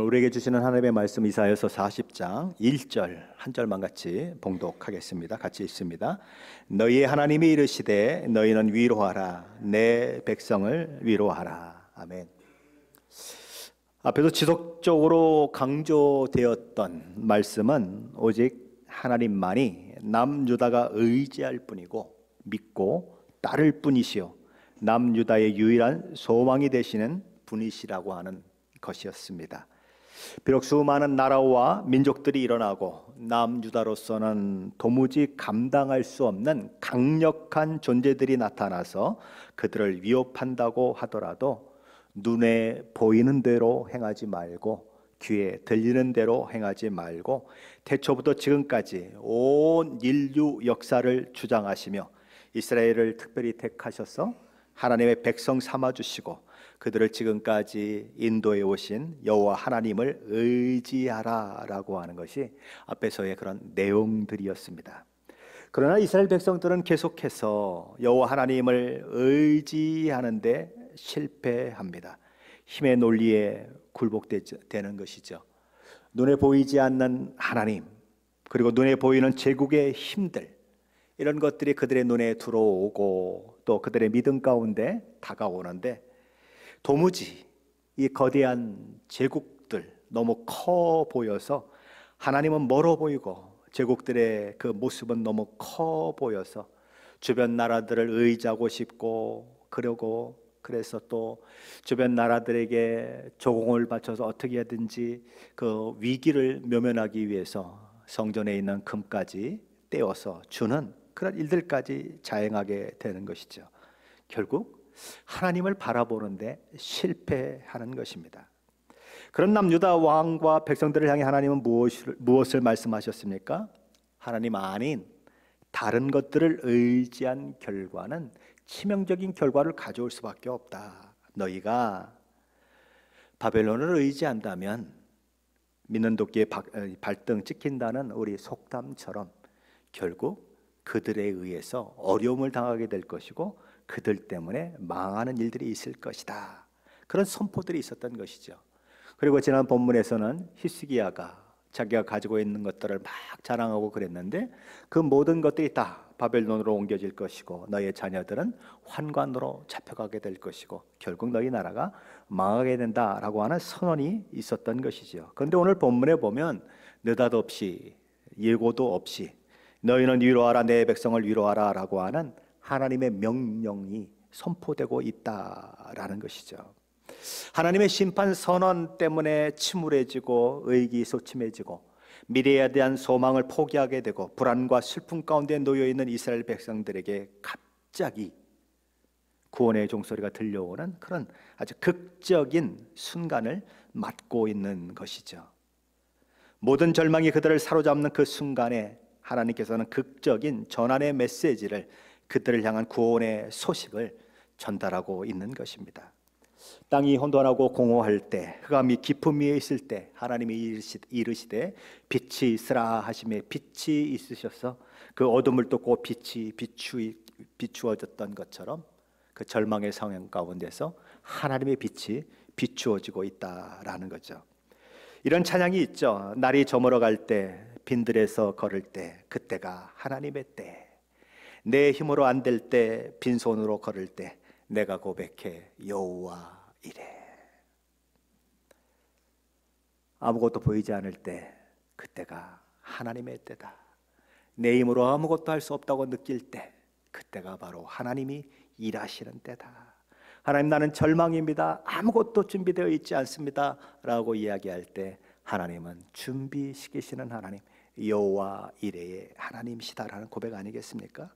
오늘 우리에게 주시는 하나님의 말씀 이사야서 40장 1절 한 절만 같이 봉독하겠습니다. 같이 읽습니다. 너희의 하나님이 이르시되 너희는 위로하라 내 백성을 위로하라. 아멘. 앞에서 지속적으로 강조되었던 말씀은 오직 하나님만이 남유다가 의지할 뿐이고 믿고 따를 뿐이시요 남유다의 유일한 소망이 되시는 분이시라고 하는 것이었습니다. 비록 수많은 나라와 민족들이 일어나고 남유다로서는 도무지 감당할 수 없는 강력한 존재들이 나타나서 그들을 위협한다고 하더라도 눈에 보이는 대로 행하지 말고 귀에 들리는 대로 행하지 말고 태초부터 지금까지 온 인류 역사를 주장하시며 이스라엘을 특별히 택하셔서 하나님의 백성 삼아주시고 그들을 지금까지 인도해 오신 여호와 하나님을 의지하라라고 하는 것이 앞에서의 그런 내용들이었습니다. 그러나 이스라엘 백성들은 계속해서 여호와 하나님을 의지하는데 실패합니다. 힘의 논리에 굴복되는 것이죠. 눈에 보이지 않는 하나님, 그리고 눈에 보이는 제국의 힘들, 이런 것들이 그들의 눈에 들어오고 또 그들의 믿음 가운데 다가오는데 도무지 이 거대한 제국들 너무 커 보여서 하나님은 멀어 보이고 제국들의 그 모습은 너무 커 보여서 주변 나라들을 의지하고 싶고 그러고 그래서 또 주변 나라들에게 조공을 바쳐서 어떻게 하든지 그 위기를 모면하기 위해서 성전에 있는 금까지 떼어서 주는 그런 일들까지 자행하게 되는 것이죠. 결국 하나님을 바라보는데 실패하는 것입니다. 그런 남유다 왕과 백성들을 향해 하나님은 무엇을 말씀하셨습니까? 하나님 아닌 다른 것들을 의지한 결과는 치명적인 결과를 가져올 수밖에 없다. 너희가 바벨론을 의지한다면 믿는 도끼에 발등 찍힌다는 우리 속담처럼 결국 그들에 의해서 어려움을 당하게 될 것이고 그들 때문에 망하는 일들이 있을 것이다. 그런 선포들이 있었던 것이죠. 그리고 지난 본문에서는 히스기야가 자기가 가지고 있는 것들을 막 자랑하고 그랬는데 그 모든 것들이 다 바벨론으로 옮겨질 것이고 너희의 자녀들은 환관으로 잡혀가게 될 것이고 결국 너희 나라가 망하게 된다라고 하는 선언이 있었던 것이죠. 그런데 오늘 본문에 보면 느닷없이 예고도 없이 너희는 위로하라 내 백성을 위로하라 라고 하는 하나님의 명령이 선포되고 있다라는 것이죠. 하나님의 심판 선언 때문에 침울해지고 의기소침해지고 미래에 대한 소망을 포기하게 되고 불안과 슬픔 가운데 놓여있는 이스라엘 백성들에게 갑자기 구원의 종소리가 들려오는 그런 아주 극적인 순간을 맞고 있는 것이죠. 모든 절망이 그들을 사로잡는 그 순간에 하나님께서는 극적인 전환의 메시지를 그들을 향한 구원의 소식을 전달하고 있는 것입니다. 땅이 혼돈하고 공허할 때 흑암이 깊음 위에 있을 때 하나님이 이르시되 빛이 있으라 하심에 빛이 있으셔서 그 어둠을 뚫고 빛이 비추어졌던 것처럼 그 절망의 상황 가운데서 하나님의 빛이 비추어지고 있다라는 거죠. 이런 찬양이 있죠. 날이 저물어 갈 때 빈들에서 걸을 때 그때가 하나님의 때 내 힘으로 안 될 때 빈손으로 걸을 때 내가 고백해 여호와 이래. 아무것도 보이지 않을 때 그때가 하나님의 때다. 내 힘으로 아무것도 할 수 없다고 느낄 때 그때가 바로 하나님이 일하시는 때다. 하나님 나는 절망입니다. 아무것도 준비되어 있지 않습니다 라고 이야기할 때 하나님은 준비시키시는 하나님 여호와 이레의 하나님이시다라는 고백 아니겠습니까?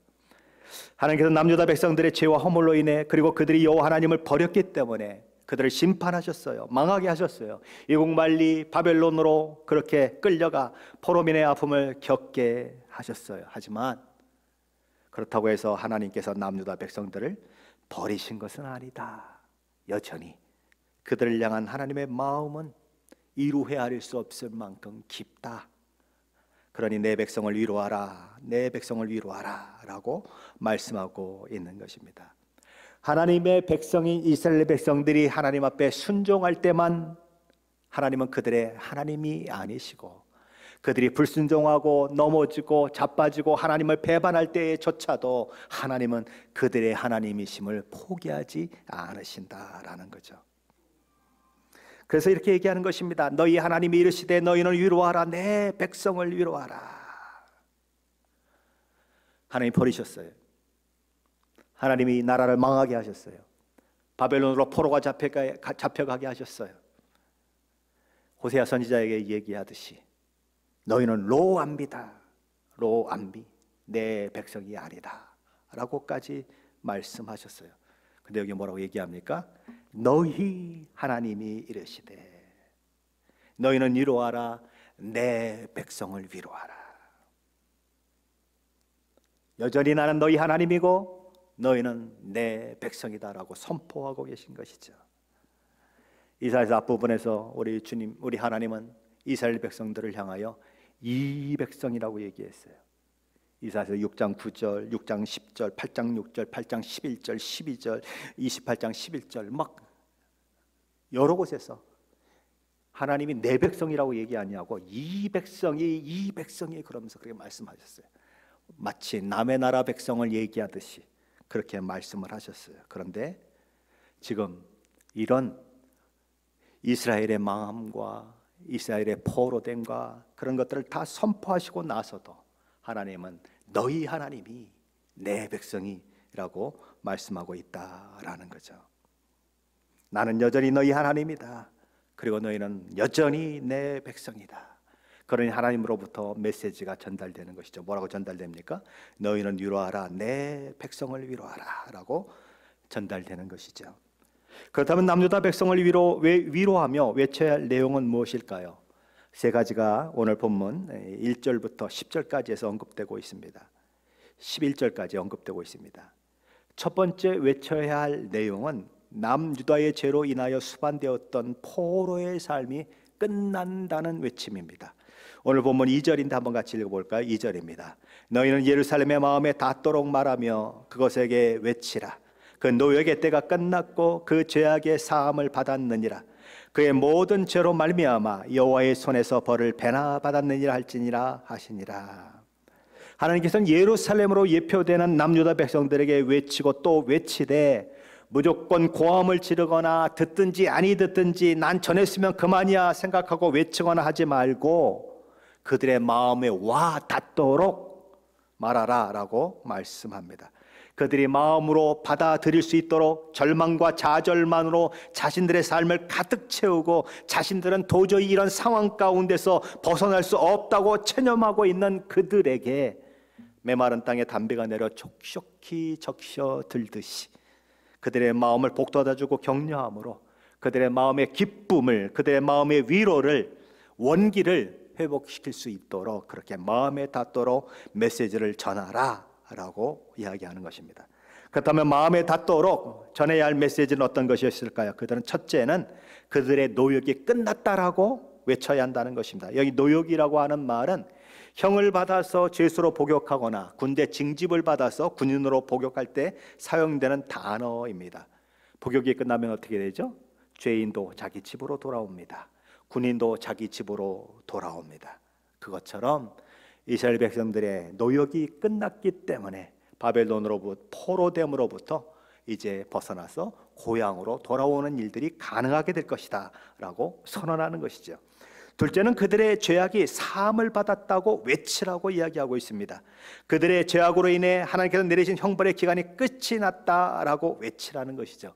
하나님께서 남유다 백성들의 죄와 허물로 인해 그리고 그들이 여호와 하나님을 버렸기 때문에 그들을 심판하셨어요. 망하게 하셨어요. 이국만리 바벨론으로 그렇게 끌려가 포로민의 아픔을 겪게 하셨어요. 하지만 그렇다고 해서 하나님께서 남유다 백성들을 버리신 것은 아니다. 여전히 그들을 향한 하나님의 마음은 이루 헤아릴 수 없을 만큼 깊다. 그러니 내 백성을 위로하라, 내 백성을 위로하라 라고 말씀하고 있는 것입니다. 하나님의 백성인 이스라엘 백성들이 하나님 앞에 순종할 때만 하나님은 그들의 하나님이 아니시고 그들이 불순종하고 넘어지고 자빠지고 하나님을 배반할 때조차도 하나님은 그들의 하나님이심을 포기하지 않으신다라는 거죠. 그래서 이렇게 얘기하는 것입니다. 너희 하나님이 이르시되 너희는 위로하라. 내 백성을 위로하라. 하나님이 버리셨어요. 하나님이 나라를 망하게 하셨어요. 바벨론으로 포로가 잡혀가게 하셨어요. 호세아 선지자에게 얘기하듯이 너희는 로암비다. 로암비. 내 백성이 아니다. 라고까지 말씀하셨어요. 근데 여기 뭐라고 얘기합니까? 너희 하나님이 이르시되 너희는 위로하라. 내 백성을 위로하라. 여전히 나는 너희 하나님이고 너희는 내 백성이다라고 선포하고 계신 것이죠. 이사야서 앞부분에서 우리 주님, 우리 하나님은 이스라엘 백성들을 향하여 이 백성이라고 얘기했어요. 이사야서 6장 9절, 6장 10절, 8장 6절, 8장 11절, 12절, 28장 11절 막 여러 곳에서 하나님이 내 백성이라고 얘기 아니하고 이 백성이 그러면서 그렇게 말씀하셨어요. 마치 남의 나라 백성을 얘기하듯이 그렇게 말씀을 하셨어요. 그런데 지금 이런 이스라엘의 망함과 이스라엘의 포로됨과 그런 것들을 다 선포하시고 나서도 하나님은 너희 하나님이 내 백성이라고 말씀하고 있다라는 거죠. 나는 여전히 너희 하나님이다. 그리고 너희는 여전히 내 백성이다. 그러니 하나님으로부터 메시지가 전달되는 것이죠. 뭐라고 전달됩니까? 너희는 위로하라. 내 백성을 위로하라 라고 전달되는 것이죠. 그렇다면 남유다 백성을 위로하며 외쳐야 할 내용은 무엇일까요? 세 가지가 오늘 본문 1절부터 10절까지에서 언급되고 있습니다. 11절까지 언급되고 있습니다. 첫 번째 외쳐야 할 내용은 남유다의 죄로 인하여 수반되었던 포로의 삶이 끝난다는 외침입니다. 오늘 본문 2절인데 한번 같이 읽어볼까요? 2절입니다. 너희는 예루살렘의 마음에 닿도록 말하며 그것에게 외치라. 그 노역의 때가 끝났고 그 죄악의 사함을 받았느니라. 그의 모든 죄로 말미암아 여호와의 손에서 벌을 배나 받았느니라 할지니라 하시니라. 하나님께서는 예루살렘으로 예표되는 남유다 백성들에게 외치고 또 외치되 무조건 고함을 지르거나 듣든지 아니 듣든지 난 전했으면 그만이야 생각하고 외치거나 하지 말고 그들의 마음에 와 닿도록 말하라 라고 말씀합니다. 그들이 마음으로 받아들일 수 있도록 절망과 좌절만으로 자신들의 삶을 가득 채우고 자신들은 도저히 이런 상황 가운데서 벗어날 수 없다고 체념하고 있는 그들에게 메마른 땅에 담비가 내려 촉촉히 적셔들듯이 그들의 마음을 복돋아주고 격려함으로 그들의 마음의 기쁨을, 그들의 마음의 위로를, 원기를 회복시킬 수 있도록 그렇게 마음에 닿도록 메시지를 전하라 라고 이야기하는 것입니다. 그렇다면 마음에 닿도록 전해야 할 메시지는 어떤 것이었을까요? 그들은 첫째는 그들의 노역이 끝났다라고 외쳐야 한다는 것입니다. 여기 노역이라고 하는 말은 형을 받아서 죄수로 복역하거나 군대 징집을 받아서 군인으로 복역할 때 사용되는 단어입니다. 복역이 끝나면 어떻게 되죠? 죄인도 자기 집으로 돌아옵니다. 군인도 자기 집으로 돌아옵니다. 그것처럼 이스라엘 백성들의 노역이 끝났기 때문에 바벨론으로부터 포로됨으로부터 이제 벗어나서 고향으로 돌아오는 일들이 가능하게 될 것이다 라고 선언하는 것이죠. 둘째는 그들의 죄악이 사함을 받았다고 외치라고 이야기하고 있습니다. 그들의 죄악으로 인해 하나님께서 내리신 형벌의 기간이 끝이 났다라고 외치라는 것이죠.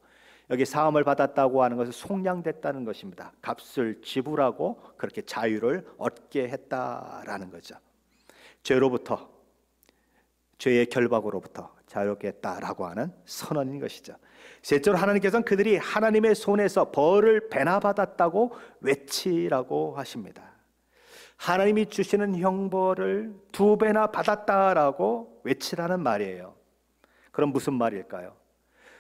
여기 사함을 받았다고 하는 것은 속량됐다는 것입니다. 값을 지불하고 그렇게 자유를 얻게 했다라는 거죠. 죄로부터, 죄의 결박으로부터 자유롭게 했다라고 하는 선언인 것이죠. 셋째로 하나님께서는 그들이 하나님의 손에서 벌을 배나 받았다고 외치라고 하십니다. 하나님이 주시는 형벌을 2배나 받았다라고 외치라는 말이에요. 그럼 무슨 말일까요?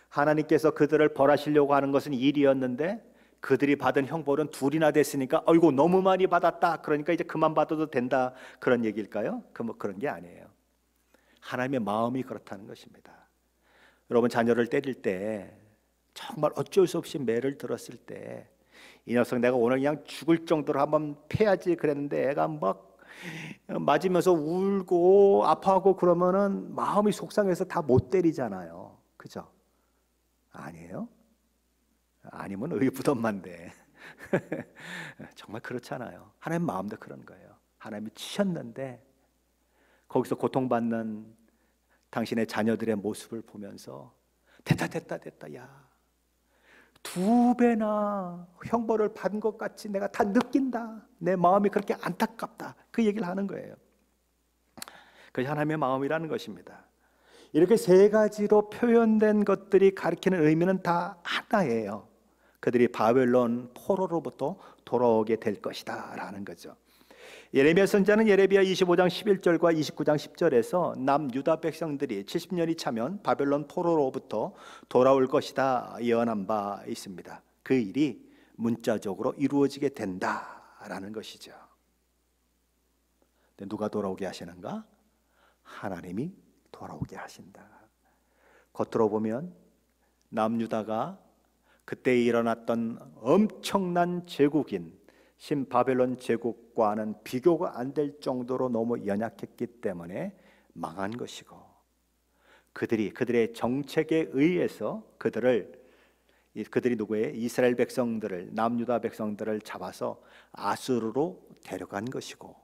하나님께서 그들을 벌하시려고 하는 것은 일이었는데 그들이 받은 형벌은 2이나 됐으니까 어이구 너무 많이 받았다 그러니까 이제 그만 받아도 된다 그런 얘기일까요? 그런 게 아니에요. 하나님의 마음이 그렇다는 것입니다. 여러분 자녀를 때릴 때 정말 어쩔 수 없이 매를 들었을 때 이 녀석 내가 오늘 그냥 죽을 정도로 한번 패야지 그랬는데 애가 막 맞으면서 울고 아파하고 그러면은 마음이 속상해서 다 못 때리잖아요. 그죠? 아니에요? 아니면 의붓엄만데 정말 그렇잖아요. 하나님 마음도 그런 거예요. 하나님이 치셨는데 거기서 고통받는 당신의 자녀들의 모습을 보면서 됐다 됐다 됐다, 야, 2배나 형벌을 받은 것 같이 내가 다 느낀다, 내 마음이 그렇게 안타깝다, 그 얘기를 하는 거예요. 그것이 하나님의 마음이라는 것입니다. 이렇게 3가지로 표현된 것들이 가리키는 의미는 다 하나예요. 그들이 바벨론 포로로부터 돌아오게 될 것이다 라는 거죠. 예레미야 선지자는 예레미야 25장 11절과 29장 10절에서 남유다 백성들이 70년이 차면 바벨론 포로로부터 돌아올 것이다 예언한 바 있습니다. 그 일이 문자적으로 이루어지게 된다라는 것이죠. 근데 누가 돌아오게 하시는가? 하나님이 돌아오게 하신다. 겉으로 보면 남유다가 그때 일어났던 엄청난 제국인 신바벨론 제국과는 비교가 안 될 정도로 너무 연약했기 때문에 망한 것이고, 그들의 정책에 의해서 그들이 누구예요? 이스라엘 백성들을, 남유다 백성들을 잡아서 아수르로 데려간 것이고,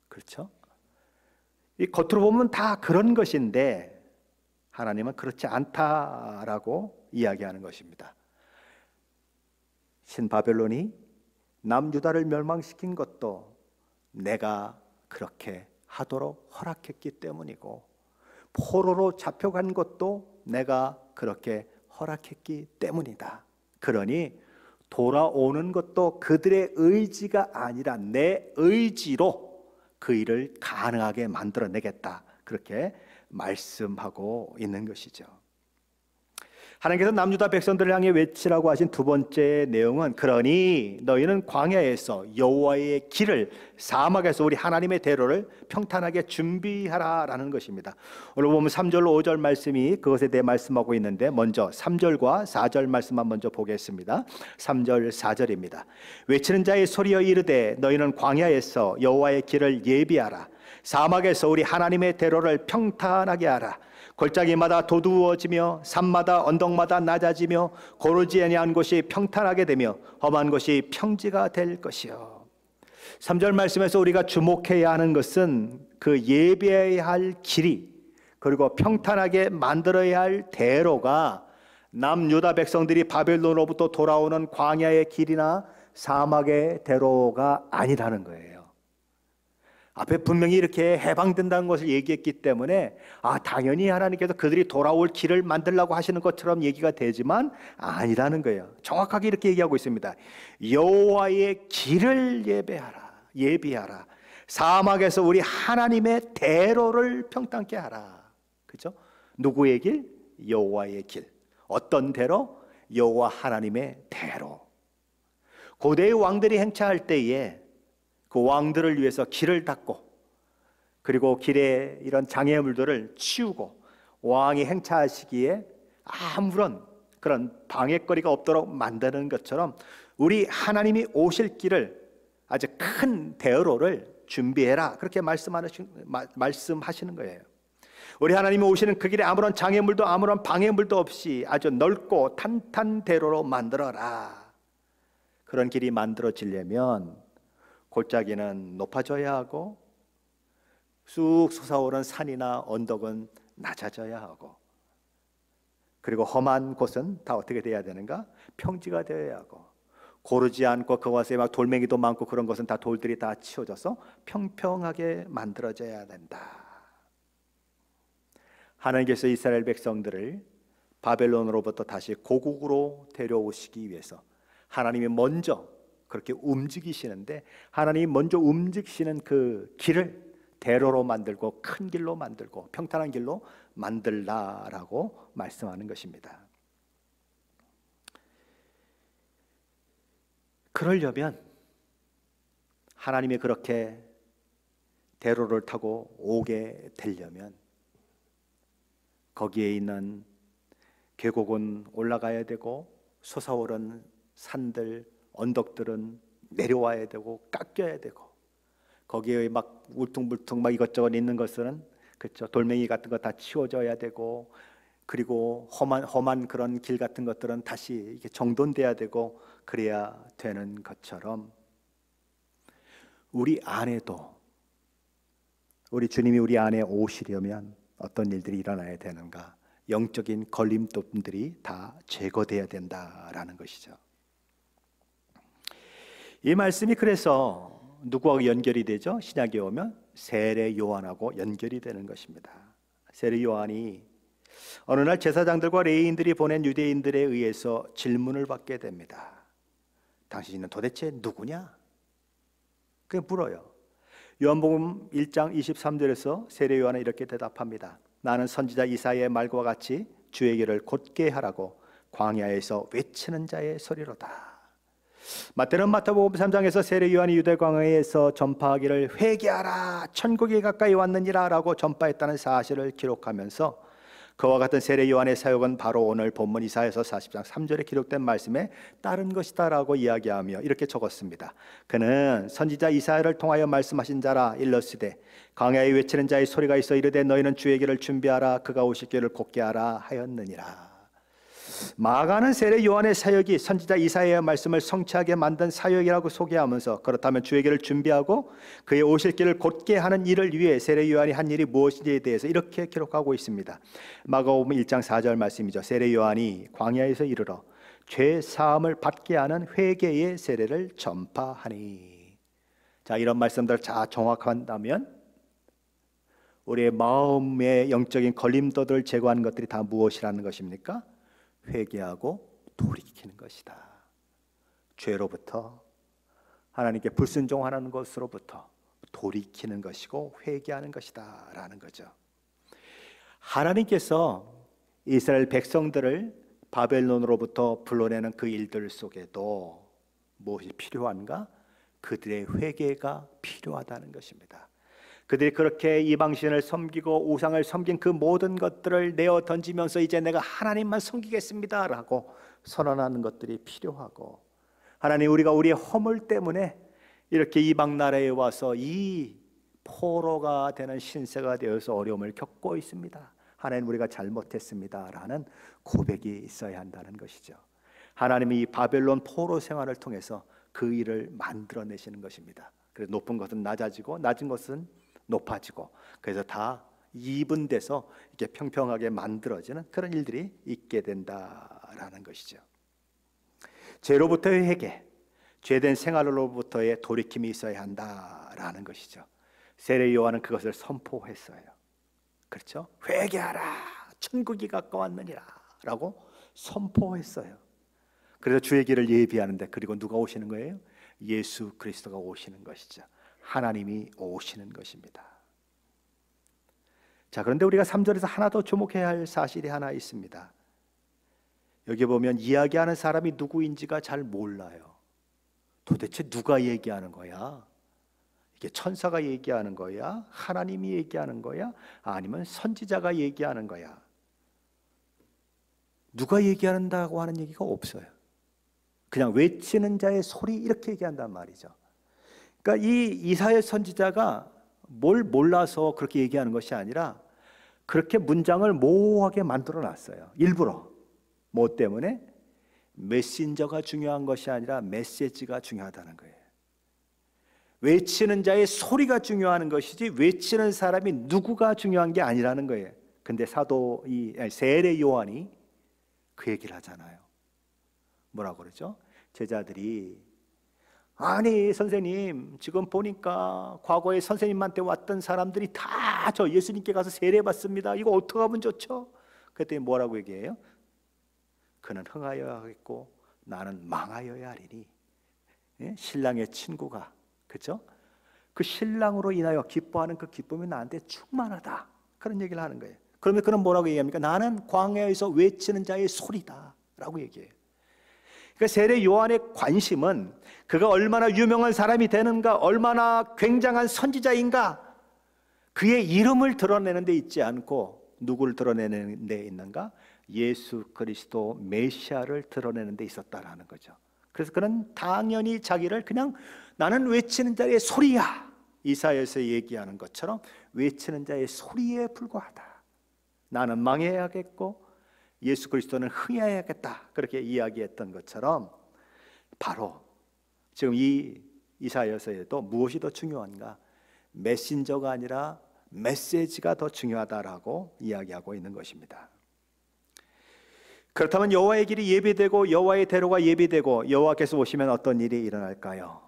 그렇죠? 이 겉으로 보면 다 그런 것인데 하나님은 그렇지 않다라고 이야기하는 것입니다. 신바벨론이 남유다를 멸망시킨 것도 내가 그렇게 하도록 허락했기 때문이고, 포로로 잡혀간 것도 내가 그렇게 허락했기 때문이다. 그러니 돌아오는 것도 그들의 의지가 아니라 내 의지로 그 일을 가능하게 만들어내겠다, 그렇게 말씀하고 있는 것이죠. 하나님께서 남유다 백성들을 향해 외치라고 하신 2번째 내용은, 그러니 너희는 광야에서 여호와의 길을, 사막에서 우리 하나님의 대로를 평탄하게 준비하라라는 것입니다. 오늘 보면 3절 5절 말씀이 그것에 대해 말씀하고 있는데, 먼저 3절과 4절 말씀만 먼저 보겠습니다. 3절 4절입니다. 외치는 자의 소리여 이르되 너희는 광야에서 여호와의 길을 예비하라. 사막에서 우리 하나님의 대로를 평탄하게 하라. 골짜기마다 도두어지며 산마다 언덕마다 낮아지며 고르지 아니한 곳이 평탄하게 되며 험한 곳이 평지가 될 것이요. 3절 말씀에서 우리가 주목해야 하는 것은 그 예배해야 할 길이, 그리고 평탄하게 만들어야 할 대로가 남유다 백성들이 바벨론으로부터 돌아오는 광야의 길이나 사막의 대로가 아니라는 거예요. 앞에 분명히 이렇게 해방된다는 것을 얘기했기 때문에 당연히 하나님께서 그들이 돌아올 길을 만들려고 하시는 것처럼 얘기가 되지만 아니라는 거예요. 정확하게 이렇게 얘기하고 있습니다. 여호와의 길을 예비하라. 사막에서 우리 하나님의 대로를 평탄케 하라. 그죠? 누구의 길? 여호와의 길. 어떤 대로? 여호와 하나님의 대로. 고대의 왕들이 행차할 때에 그 왕들을 위해서 길을 닦고, 그리고 길에 이런 장애물들을 치우고, 왕이 행차하시기에 아무런 그런 방해거리가 없도록 만드는 것처럼 우리 하나님이 오실 길을, 아주 큰 대로를 준비해라, 그렇게 말씀하시는 거예요. 우리 하나님이 오시는 그 길에 아무런 장애물도 아무런 방해물도 없이 아주 넓고 탄탄 대로로 만들어라. 그런 길이 만들어지려면 골짜기는 높아져야 하고 쑥 솟아오른 산이나 언덕은 낮아져야 하고, 그리고 험한 곳은 다 어떻게 돼야 되는가? 평지가 되어야 하고, 고르지 않고 그곳에 막 돌멩이도 많고 그런 것은 다 돌들이 다 치워져서 평평하게 만들어져야 된다. 하나님께서 이스라엘 백성들을 바벨론으로부터 다시 고국으로 데려오시기 위해서 하나님이 먼저 그렇게 움직이시는데, 하나님이 먼저 움직이시는 그 길을 대로로 만들고 큰 길로 만들고 평탄한 길로 만들라라고 말씀하는 것입니다. 그러려면, 하나님이 그렇게 대로를 타고 오게 되려면 거기에 있는 계곡은 올라가야 되고 솟아오른 산들, 언덕들은 내려와야 되고 깎여야 되고 거기에 막 울퉁불퉁 막 이것저것 있는 것은 그렇죠. 돌멩이 같은 거 다 치워져야 되고 그리고 험한 그런 길 같은 것들은 다시 이게 정돈돼야 되고 그래야 되는 것처럼 우리 안에도 우리 주님이 우리 안에 오시려면 어떤 일들이 일어나야 되는가? 영적인 걸림돌들이 다 제거돼야 된다라는 것이죠. 이 말씀이 그래서 누구하고 연결이 되죠? 신약에 오면 세례 요한하고 연결이 되는 것입니다. 세례 요한이 어느 날 제사장들과 레위인들이 보낸 유대인들에 의해서 질문을 받게 됩니다. 당신은 도대체 누구냐? 그게 물어요. 요한복음 1장 23절에서 세례 요한은 이렇게 대답합니다. 나는 선지자 이사야의 말과 같이 주의 길을 곧게 하라고 광야에서 외치는 자의 소리로다. 마태는 마태복음 3장에서 세례 요한이 유대 광야에서 전파하기를 회개하라 천국이 가까이 왔느니라 라고 전파했다는 사실을 기록하면서 그와 같은 세례 요한의 사역은 바로 오늘 본문 이사야서 40장 3절에 기록된 말씀에 따른 것이다 라고 이야기하며 이렇게 적었습니다. 그는 선지자 이사야를 통하여 말씀하신 자라. 일러스되 광야에 외치는 자의 소리가 있어 이르되 너희는 주의 길을 준비하라 그가 오실 길을 곧게 하라 하였느니라. 마가는 세례 요한의 사역이 선지자 이사야의 말씀을 성취하게 만든 사역이라고 소개하면서 그렇다면 주의 길을 준비하고 그의 오실 길을 곧게 하는 일을 위해 세례 요한이 한 일이 무엇인지에 대해서 이렇게 기록하고 있습니다. 마가복음 1장 4절 말씀이죠. 세례 요한이 광야에서 이르러 죄 사함을 받게 하는 회개의 세례를 전파하니. 자, 이런 말씀들 잘 정확한다면 우리의 마음의 영적인 걸림돌을 제거하는 것들이 다 무엇이라는 것입니까? 회개하고 돌이키는 것이다. 죄로부터 하나님께 불순종하는 것으로부터 돌이키는 것이고 회개하는 것이다 라는 거죠. 하나님께서 이스라엘 백성들을 바벨론으로부터 불러내는 그 일들 속에도 무엇이 필요한가? 그들의 회개가 필요하다는 것입니다. 그들이 그렇게 이방신을 섬기고 우상을 섬긴 그 모든 것들을 내어 던지면서 이제 내가 하나님만 섬기겠습니다 라고 선언하는 것들이 필요하고, 하나님, 우리가 우리의 허물 때문에 이렇게 이방 나라에 와서 이 포로가 되는 신세가 되어서 어려움을 겪고 있습니다. 하나님, 우리가 잘못했습니다 라는 고백이 있어야 한다는 것이죠. 하나님이 이 바벨론 포로 생활을 통해서 그 일을 만들어내시는 것입니다. 그래서 높은 것은 낮아지고 낮은 것은 높아지고, 그래서 다 이분돼서 이렇게 평평하게 만들어지는 그런 일들이 있게 된다라는 것이죠. 죄로부터의 회개, 죄된 생활로부터의 돌이킴이 있어야 한다라는 것이죠. 세례 요한은 그것을 선포했어요. 그렇죠? 회개하라, 천국이 가까웠느니라 라고 선포했어요. 그래서 주의 길을 예비하는데, 그리고 누가 오시는 거예요? 예수 그리스도가 오시는 것이죠. 하나님이 오시는 것입니다. 자, 그런데 우리가 3절에서 하나 더 주목해야 할 사실이 하나 있습니다. 여기 보면 이야기하는 사람이 누구인지가 잘 몰라요. 도대체 누가 얘기하는 거야? 이게 천사가 얘기하는 거야? 하나님이 얘기하는 거야? 아니면 선지자가 얘기하는 거야? 누가 얘기한다고 하는 얘기가 없어요. 그냥 외치는 자의 소리, 이렇게 얘기한단 말이죠. 그러니까 이 이사야 선지자가 뭘 몰라서 그렇게 얘기하는 것이 아니라 그렇게 문장을 모호하게 만들어 놨어요. 일부러. 뭐 때문에? 메신저가 중요한 것이 아니라 메시지가 중요하다는 거예요. 외치는 자의 소리가 중요한 것이지 외치는 사람이 누구가 중요한 게 아니라는 거예요. 근데 세례 요한이 그 얘기를 하잖아요. 뭐라고 그러죠? 제자들이, 아니 선생님, 지금 보니까 과거에 선생님한테 왔던 사람들이 다 저 예수님께 가서 세례받습니다. 이거 어떻게 하면 좋죠? 그랬더니 뭐라고 얘기해요? 그는 흥하여야 하겠고 나는 망하여야 하리니. 예? 신랑의 친구가, 그렇죠? 그 신랑으로 인하여 기뻐하는 그 기쁨이 나한테 충만하다, 그런 얘기를 하는 거예요. 그러면 그는 뭐라고 얘기합니까? 나는 광야에서 외치는 자의 소리다 라고 얘기해요. 그러니까 세례 요한의 관심은 그가 얼마나 유명한 사람이 되는가, 얼마나 굉장한 선지자인가, 그의 이름을 드러내는 데 있지 않고 누구를 드러내는 데 있는가? 예수 그리스도 메시아를 드러내는 데 있었다라는 거죠. 그래서 그는 당연히 자기를 그냥 나는 외치는 자의 소리야, 이사야에서 얘기하는 것처럼 외치는 자의 소리에 불과하다. 나는 망해야겠고 예수 그리스도는 흥해야겠다, 그렇게 이야기했던 것처럼 바로 지금 이 이사야서에도 무엇이 더 중요한가? 메신저가 아니라 메시지가 더 중요하다라고 이야기하고 있는 것입니다. 그렇다면 여호와의 길이 예비되고 여호와의 대로가 예비되고 여호와께서 오시면 어떤 일이 일어날까요?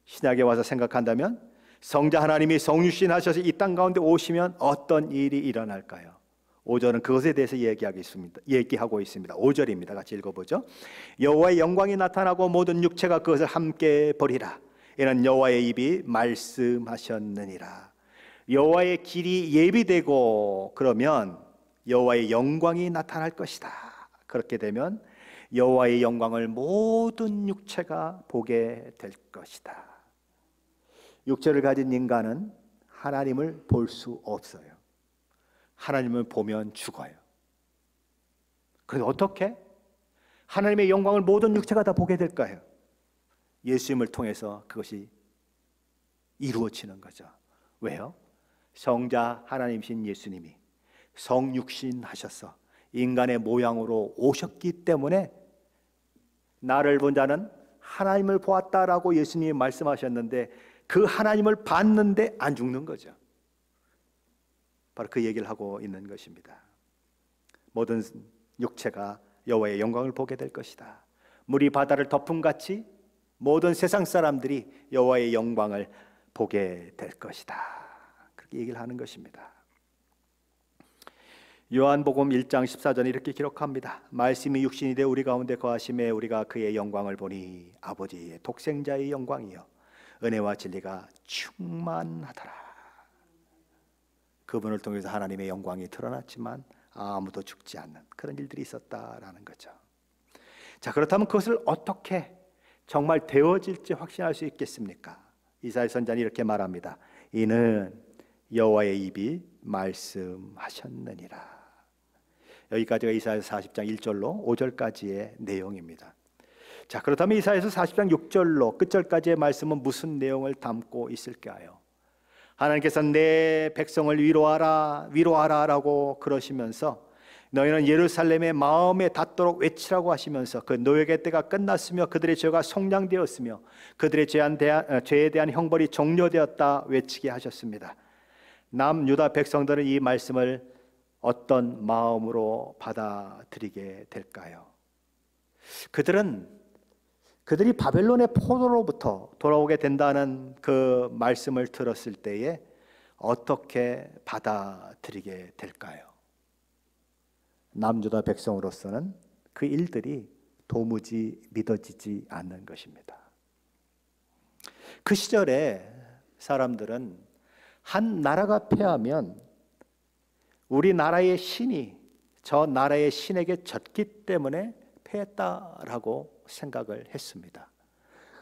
신약에 와서 생각한다면 성자 하나님이 성육신하셔서 이 땅 가운데 오시면 어떤 일이 일어날까요? 5절은 그것에 대해서 얘기하고 있습니다. 5절입니다. 같이 읽어보죠. 여호와의 영광이 나타나고 모든 육체가 그것을 함께 보리라. 이는 여호와의 입이 말씀하셨느니라. 여호와의 길이 예비되고 그러면 여호와의 영광이 나타날 것이다. 그렇게 되면 여호와의 영광을 모든 육체가 보게 될 것이다. 육체를 가진 인간은 하나님을 볼 수 없어요. 하나님을 보면 죽어요. 그래서 어떻게 하나님의 영광을 모든 육체가 다 보게 될까요? 예수님을 통해서 그것이 이루어지는 거죠. 왜요? 성자 하나님이신 예수님이 성육신하셔서 인간의 모양으로 오셨기 때문에 나를 본 자는 하나님을 보았다라고 예수님이 말씀하셨는데 그 하나님을 봤는데 안 죽는 거죠. 바로 그 얘기를 하고 있는 것입니다. 모든 육체가 여호와의 영광을 보게 될 것이다. 물이 바다를 덮음같이 모든 세상 사람들이 여호와의 영광을 보게 될 것이다. 그렇게 얘기를 하는 것입니다. 요한복음 1장 14절에 이렇게 기록합니다. 말씀이 육신이 되어 우리 가운데 거하심에 우리가 그의 영광을 보니 아버지의 독생자의 영광이요 은혜와 진리가 충만하더라. 그분을 통해서 하나님의 영광이 드러났지만 아무도 죽지 않는 그런 일들이 있었다라는 거죠. 자, 그렇다면 그것을 어떻게 정말 되어질지 확신할 수 있겠습니까? 이사야 선지자는 이렇게 말합니다. 이는 여호와의 입이 말씀하셨느니라. 여기까지가 이사야서 40장 1절로 5절까지의 내용입니다. 자, 그렇다면 이사야서 40장 6절로 끝절까지의 말씀은 무슨 내용을 담고 있을까요? 하나님께서 내 백성을 위로하라 위로하라 라고 그러시면서 너희는 예루살렘의 마음에 닿도록 외치라고 하시면서 그 노역의 때가 끝났으며 그들의 죄가 속량되었으며 그들의 죄에 대한 형벌이 종료되었다 외치게 하셨습니다. 남유다 백성들은 이 말씀을 어떤 마음으로 받아들이게 될까요? 그들이 바벨론의 포로로부터 돌아오게 된다는 그 말씀을 들었을 때에 어떻게 받아들이게 될까요? 남유다 백성으로서는 그 일들이 도무지 믿어지지 않는 것입니다. 그 시절에 사람들은 한 나라가 패하면 우리나라의 신이 저 나라의 신에게 졌기 때문에 패했다라고 생각을 했습니다.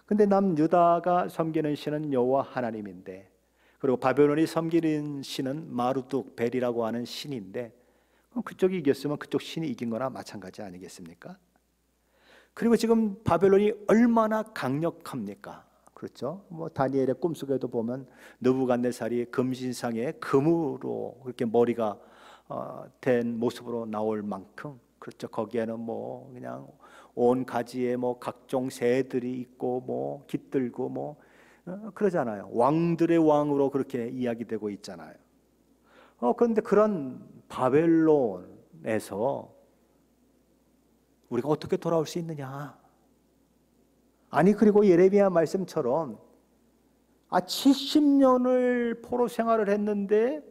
근데 남유다가 섬기는 신은 여호와 하나님인데, 그리고 바벨론이 섬기는 신은 마르둑 벨이라고 하는 신인데, 그럼 그쪽이 이겼으면 그쪽 신이 이긴 거나 마찬가지 아니겠습니까? 그리고 지금 바벨론이 얼마나 강력합니까? 그렇죠? 뭐 다니엘의 꿈속에도 보면 느부갓네살이 금신상에 금으로 그렇게 머리가 된 모습으로 나올 만큼, 그렇죠? 거기에는 뭐 그냥 온 가지에 뭐 각종 새들이 있고 뭐 깃들고 뭐 그러잖아요. 왕들의 왕으로 그렇게 이야기되고 있잖아요. 그런데 그런 바벨론에서 우리가 어떻게 돌아올 수 있느냐? 아니, 그리고 예레미야 말씀처럼 70년을 포로 생활을 했는데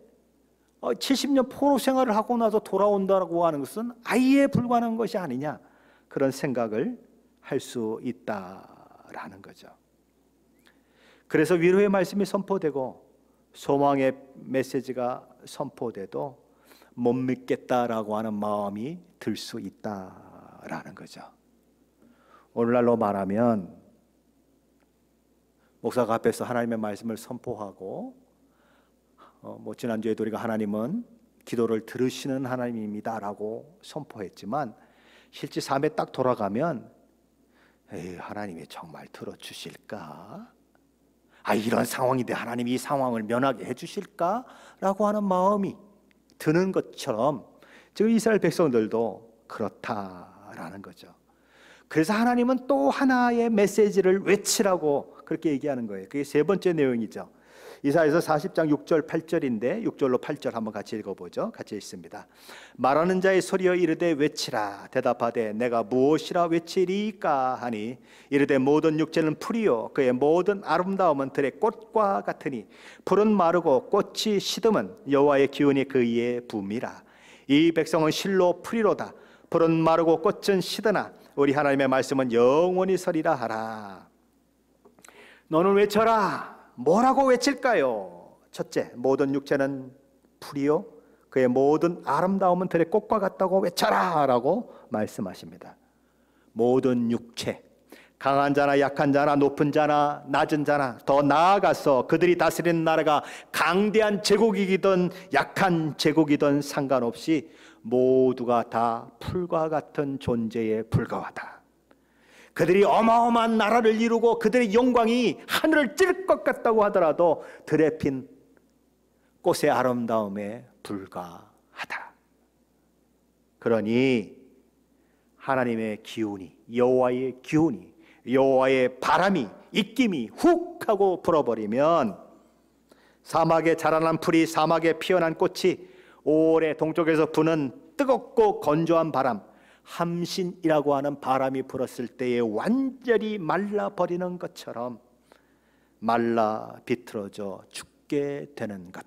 70년 포로 생활을 하고 나서 돌아온다고 하는 것은 아예 불가능한 것이 아니냐, 그런 생각을 할 수 있다라는 거죠. 그래서 위로의 말씀이 선포되고 소망의 메시지가 선포돼도 못 믿겠다라고 하는 마음이 들 수 있다라는 거죠. 오늘날로 말하면 목사가 앞에서 하나님의 말씀을 선포하고 뭐 지난주에도 우리가 하나님은 기도를 들으시는 하나님입니다라고 선포했지만 실제 삶에 딱 돌아가면 에이, 하나님이 정말 들어주실까? 이런 상황인데 하나님이 이 상황을 면하게 해주실까? 라고 하는 마음이 드는 것처럼 지금 이스라엘 백성들도 그렇다라는 거죠. 그래서 하나님은 또 하나의 메시지를 외치라고 그렇게 얘기하는 거예요. 그게 세 번째 내용이죠. 이사야서 40장 6절 8절인데 6절로 8절 한번 같이 읽어보죠. 같이 읽습니다. 말하는 자의 소리여 이르되 외치라. 대답하되 내가 무엇이라 외치리까 하니 이르되 모든 육체는 풀이요 그의 모든 아름다움은 들의 꽃과 같으니 풀은 마르고 꽃이 시듬은 여호와의 기운이 그 위에 붐이라. 이 백성은 실로 풀이로다. 풀은 마르고 꽃은 시드나 우리 하나님의 말씀은 영원히 서리라 하라. 너는 외쳐라. 뭐라고 외칠까요? 첫째, 모든 육체는 풀이요 그의 모든 아름다움은 들의 꽃과 같다고 외쳐라 라고 말씀하십니다. 모든 육체, 강한 자나 약한 자나 높은 자나 낮은 자나 더 나아가서 그들이 다스리는 나라가 강대한 제국이든 약한 제국이든 상관없이 모두가 다 풀과 같은 존재에 불과하다. 그들이 어마어마한 나라를 이루고 그들의 영광이 하늘을 찌를 것 같다고 하더라도 들에 핀 꽃의 아름다움에 불과하다. 그러니 하나님의 기운이, 여호와의 기운이, 여호와의 바람이, 입김이 훅 하고 불어버리면 사막에 자라난 풀이, 사막에 피어난 꽃이 오래 동쪽에서 부는 뜨겁고 건조한 바람, 함신이라고 하는 바람이 불었을 때에 완전히 말라버리는 것처럼 말라 비틀어져 죽게 되는 것,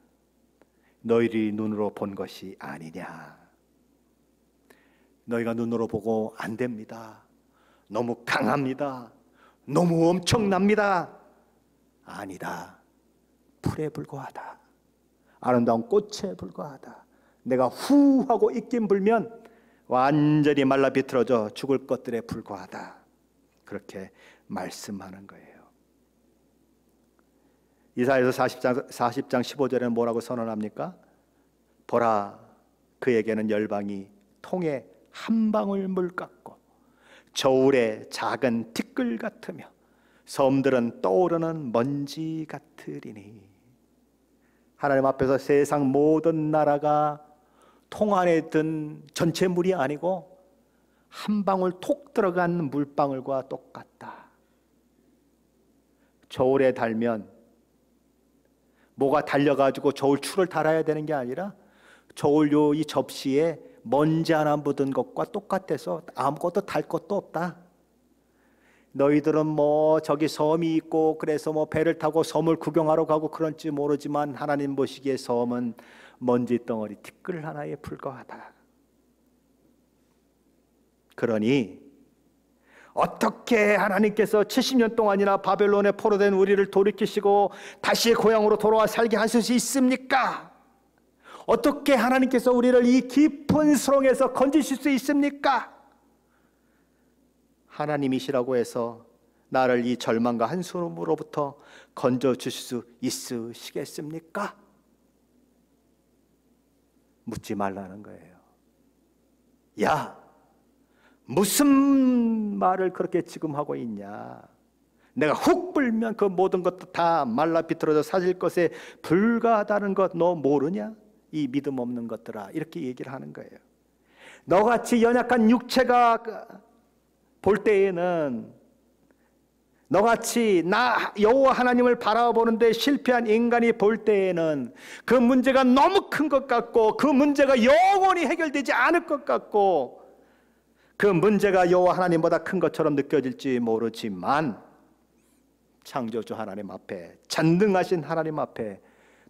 너희들이 눈으로 본 것이 아니냐. 너희가 눈으로 보고 안 됩니다. 너무 강합니다. 너무 엄청납니다. 아니다. 풀에 불과하다. 아름다운 꽃에 불과하다. 내가 후 하고 입김 불면 완전히 말라 비틀어져 죽을 것들에 불과하다. 그렇게 말씀하는 거예요. 이사야서 40장 15절에는 뭐라고 선언합니까? 보라, 그에게는 열방이 통에 한 방울 물 같고 저울에 작은 티끌 같으며 섬들은 떠오르는 먼지 같으리니. 하나님 앞에서 세상 모든 나라가 통 안에 든 전체 물이 아니고 한 방울 톡 들어간 물방울과 똑같다. 저울에 달면 뭐가 달려가지고 저울 줄을 달아야 되는 게 아니라 저울요 이 접시에 먼지 하나 묻은 것과 똑같아서 아무것도 달 것도 없다. 너희들은 뭐 저기 섬이 있고 그래서 뭐 배를 타고 섬을 구경하러 가고 그런지 모르지만 하나님 보시기에 섬은 먼지 덩어리 티끌 하나에 불과하다. 그러니 어떻게 하나님께서 70년 동안이나 바벨론에 포로된 우리를 돌이키시고 다시 고향으로 돌아와 살게 하실 수 있습니까? 어떻게 하나님께서 우리를 이 깊은 수렁에서 건지실 수 있습니까? 하나님이시라고 해서 나를 이 절망과 한숨으로부터 건져주실 수 있으시겠습니까? 묻지 말라는 거예요. 야, 무슨 말을 그렇게 지금 하고 있냐? 내가 훅 불면 그 모든 것도 다 말라 비틀어져 사질 것에 불과하다는 것 너 모르냐? 이 믿음 없는 것들아, 이렇게 얘기를 하는 거예요. 너같이 연약한 육체가 볼 때에는, 너같이 나 여호와 하나님을 바라보는데 실패한 인간이 볼 때에는 그 문제가 너무 큰 것 같고 그 문제가 영원히 해결되지 않을 것 같고 그 문제가 여호와 하나님보다 큰 것처럼 느껴질지 모르지만 창조주 하나님 앞에, 전능하신 하나님 앞에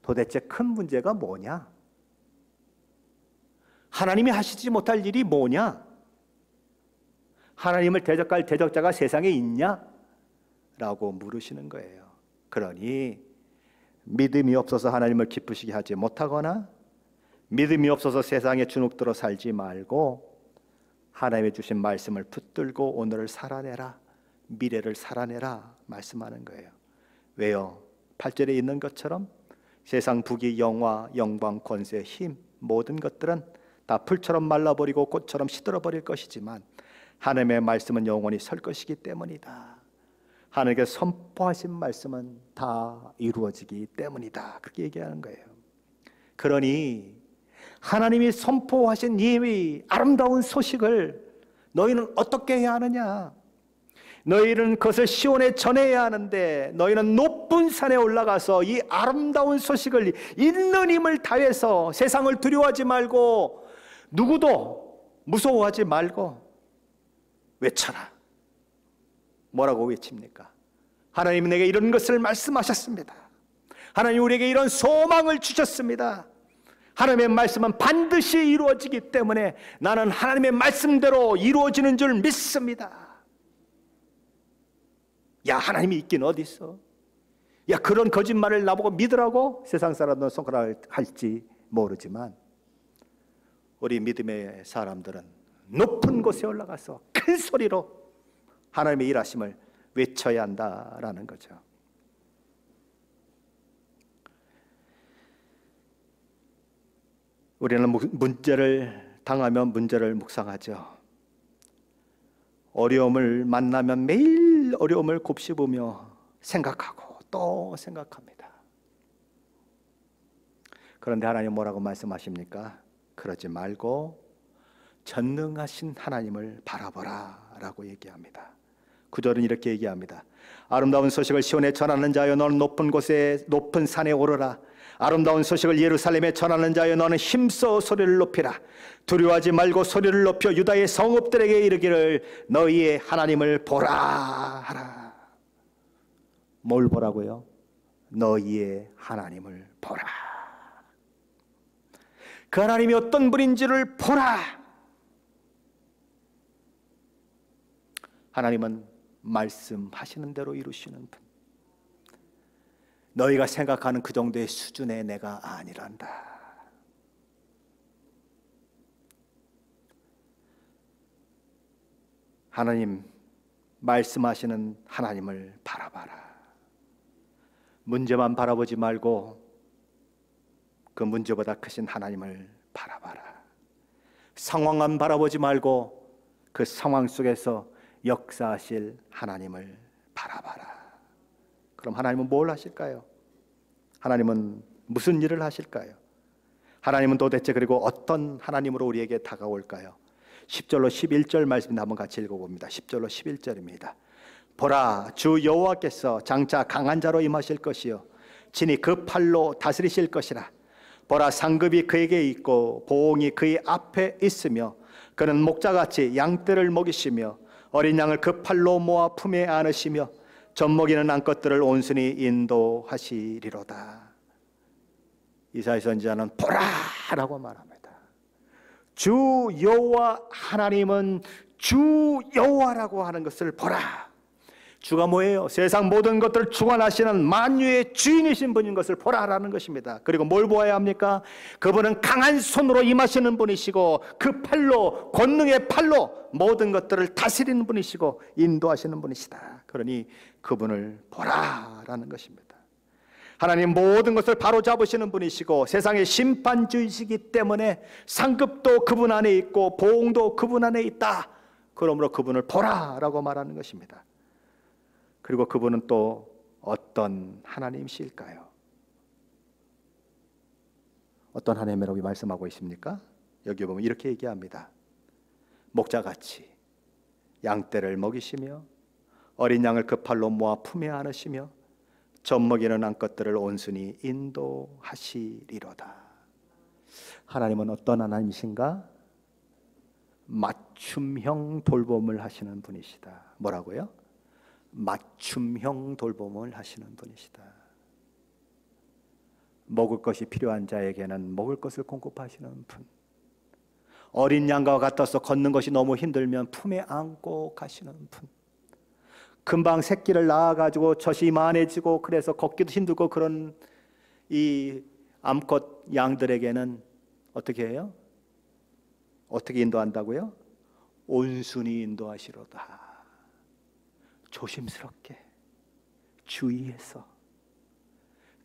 도대체 큰 문제가 뭐냐? 하나님이 하시지 못할 일이 뭐냐? 하나님을 대적할 대적자가 세상에 있냐? 라고 물으시는 거예요. 그러니 믿음이 없어서 하나님을 기쁘시게 하지 못하거나 믿음이 없어서 세상에 주눅들어 살지 말고 하나님의 주신 말씀을 붙들고 오늘을 살아내라, 미래를 살아내라 말씀하는 거예요. 왜요? 8절에 있는 것처럼 세상 부귀, 영화, 영광, 권세, 힘 모든 것들은 다 풀처럼 말라버리고 꽃처럼 시들어버릴 것이지만 하나님의 말씀은 영원히 설 것이기 때문이다. 하나님께서 선포하신 말씀은 다 이루어지기 때문이다. 그렇게 얘기하는 거예요. 그러니 하나님이 선포하신 이 아름다운 소식을 너희는 어떻게 해야 하느냐? 너희는 그것을 시온에 전해야 하는데 너희는 높은 산에 올라가서 이 아름다운 소식을 있는 힘을 다해서 세상을 두려워하지 말고 누구도 무서워하지 말고 외쳐라. 뭐라고 외칩니까? 하나님은 내게 이런 것을 말씀하셨습니다. 하나님 우리에게 이런 소망을 주셨습니다. 하나님의 말씀은 반드시 이루어지기 때문에 나는 하나님의 말씀대로 이루어지는 줄 믿습니다. 야, 하나님이 있긴 어디 있어? 야, 그런 거짓말을 나보고 믿으라고 세상 사람들은 손가락을 할지 모르지만 우리 믿음의 사람들은 높은 곳에 올라가서 큰 소리로 하나님의 일하심을 외쳐야 한다라는 거죠. 우리는 문제를 당하면 문제를 묵상하죠. 어려움을 만나면 매일 어려움을 곱씹으며 생각하고 또 생각합니다. 그런데 하나님 뭐라고 말씀하십니까? 그러지 말고 전능하신 하나님을 바라보라 라고 얘기합니다. 9절은 이렇게 얘기합니다. 아름다운 소식을 시온에 전하는 자여 너는 높은 곳에 높은 산에 오르라. 아름다운 소식을 예루살렘에 전하는 자여 너는 힘써 소리를 높이라. 두려워하지 말고 소리를 높여 유다의 성읍들에게 이르기를 너희의 하나님을 보라 하라. 뭘 보라고요? 너희의 하나님을 보라. 그 하나님이 어떤 분인지를 보라. 하나님은 말씀하시는 대로 이루시는 분. 너희가 생각하는 그 정도의 수준의 내가 아니란다. 하나님 말씀하시는 하나님을 바라봐라. 문제만 바라보지 말고 그 문제보다 크신 하나님을 바라봐라. 상황만 바라보지 말고 그 상황 속에서 역사하실 하나님을 바라봐라. 그럼 하나님은 뭘 하실까요? 하나님은 무슨 일을 하실까요? 하나님은 도대체 그리고 어떤 하나님으로 우리에게 다가올까요? 10절로 11절 말씀 한번 같이 읽어봅니다. 10절로 11절입니다. 보라, 주 여호와께서 장차 강한 자로 임하실 것이요 친히 그 팔로 다스리실 것이라. 보라, 상급이 그에게 있고 보응이 그의 앞에 있으며 그는 목자같이 양떼를 먹이시며 어린 양을 그 팔로 모아 품에 안으시며 젖먹이는 암것들을 온순히 인도하시리로다. 이사야 선지자는 보라라고 말합니다. 주 여호와 하나님은 주 여호와라고 하는 것을 보라. 주가 뭐예요? 세상 모든 것들을 주관하시는 만유의 주인이신 분인 것을 보라라는 것입니다. 그리고 뭘 보아야 합니까? 그분은 강한 손으로 임하시는 분이시고 그 팔로, 권능의 팔로 모든 것들을 다스리는 분이시고 인도하시는 분이시다. 그러니 그분을 보라라는 것입니다. 하나님 모든 것을 바로잡으시는 분이시고 세상의 심판주이시기 때문에 상급도 그분 안에 있고 보응도 그분 안에 있다. 그러므로 그분을 보라라고 말하는 것입니다. 그리고 그분은 또 어떤 하나님이실까요? 어떤 하나님이라고 말씀하고 있습니까? 여기 보면 이렇게 얘기합니다. 목자같이 양떼를 먹이시며 어린 양을 그 팔로 모아 품에 안으시며 젖먹이는 암것들을 온순히 인도하시리로다. 하나님은 어떤 하나님이신가? 맞춤형 돌봄을 하시는 분이시다. 뭐라고요? 맞춤형 돌봄을 하시는 분이시다. 먹을 것이 필요한 자에게는 먹을 것을 공급하시는 분. 어린 양과 같아서 걷는 것이 너무 힘들면 품에 안고 가시는 분. 금방 새끼를 낳아가지고 젖이 만해지고 그래서 걷기도 힘들고 그런 이 암컷 양들에게는 어떻게 해요? 어떻게 인도한다고요? 온순히 인도하시로다. 조심스럽게 주의해서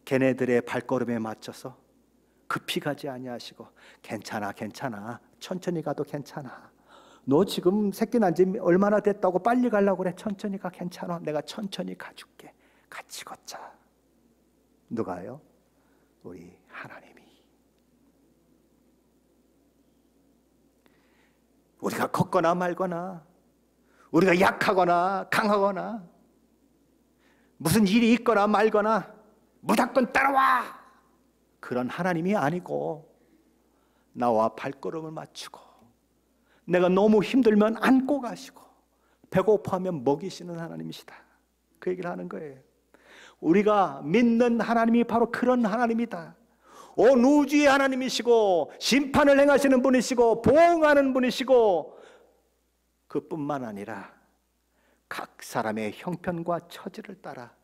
걔네들의 발걸음에 맞춰서 급히 가지 아니하시고 괜찮아 괜찮아 천천히 가도 괜찮아 너 지금 새끼 난 지 얼마나 됐다고 빨리 가려고 그래? 천천히 가. 괜찮아. 내가 천천히 가줄게. 같이 걷자. 누가요? 우리 하나님이. 우리가 걷거나 말거나, 우리가 약하거나 강하거나, 무슨 일이 있거나 말거나 무조건 따라와, 그런 하나님이 아니고, 나와 발걸음을 맞추고, 내가 너무 힘들면 안고 가시고, 배고파하면 먹이시는 하나님이시다. 그 얘기를 하는 거예요. 우리가 믿는 하나님이 바로 그런 하나님이다. 온 우주의 하나님이시고, 심판을 행하시는 분이시고, 보응하는 분이시고, 그뿐만 아니라 각 사람의 형편과 처지를 따라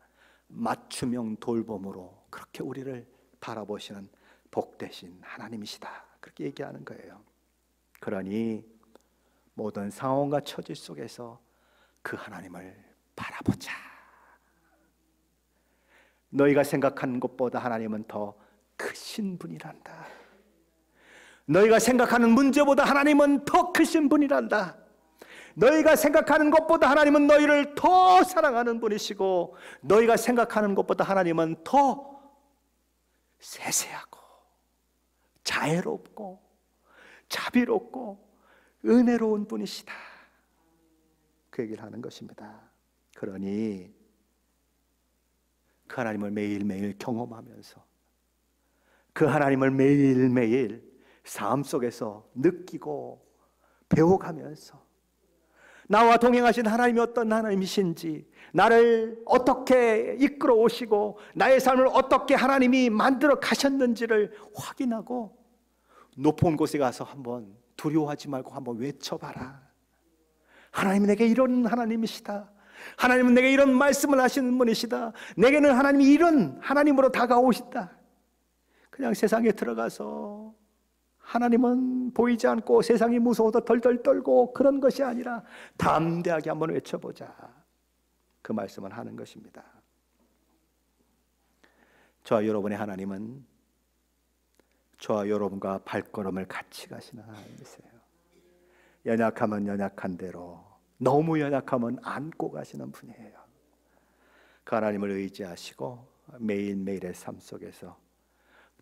맞춤형 돌봄으로 그렇게 우리를 바라보시는 복되신 하나님이시다. 그렇게 얘기하는 거예요. 그러니 모든 상황과 처지 속에서 그 하나님을 바라보자. 너희가 생각하는 것보다 하나님은 더 크신 분이란다. 너희가 생각하는 문제보다 하나님은 더 크신 분이란다. 너희가 생각하는 것보다 하나님은 너희를 더 사랑하는 분이시고, 너희가 생각하는 것보다 하나님은 더 세세하고 자애롭고 자비롭고 은혜로운 분이시다. 그 얘기를 하는 것입니다. 그러니 그 하나님을 매일매일 경험하면서, 그 하나님을 매일매일 삶 속에서 느끼고 배워가면서, 나와 동행하신 하나님이 어떤 하나님이신지, 나를 어떻게 이끌어 오시고 나의 삶을 어떻게 하나님이 만들어 가셨는지를 확인하고, 높은 곳에 가서 한번 두려워하지 말고 한번 외쳐봐라. 하나님이 내게 이런 하나님이시다. 하나님은 내게 이런 말씀을 하시는 분이시다. 내게는 하나님이 이런 하나님으로 다가오시다. 그냥 세상에 들어가서 하나님은 보이지 않고 세상이 무서워도 덜덜 떨고 그런 것이 아니라 담대하게 한번 외쳐보자. 그 말씀을 하는 것입니다. 저와 여러분의 하나님은 저와 여러분과 발걸음을 같이 가시는 하나님이세요. 연약하면 연약한 대로, 너무 연약하면 안고 가시는 분이에요. 그 하나님을 의지하시고 매일매일의 삶 속에서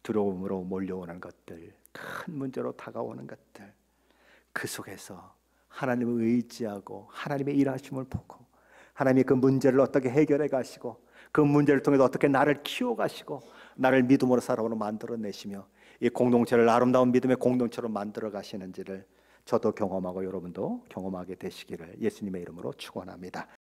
두려움으로 몰려오는 것들, 큰 문제로 다가오는 것들, 그 속에서 하나님을 의지하고 하나님의 일하심을 보고, 하나님이 그 문제를 어떻게 해결해 가시고, 그 문제를 통해서 어떻게 나를 키워 가시고 나를 믿음으로 살아오는 만들어내시며 이 공동체를 아름다운 믿음의 공동체로 만들어 가시는지를 저도 경험하고 여러분도 경험하게 되시기를 예수님의 이름으로 축원합니다.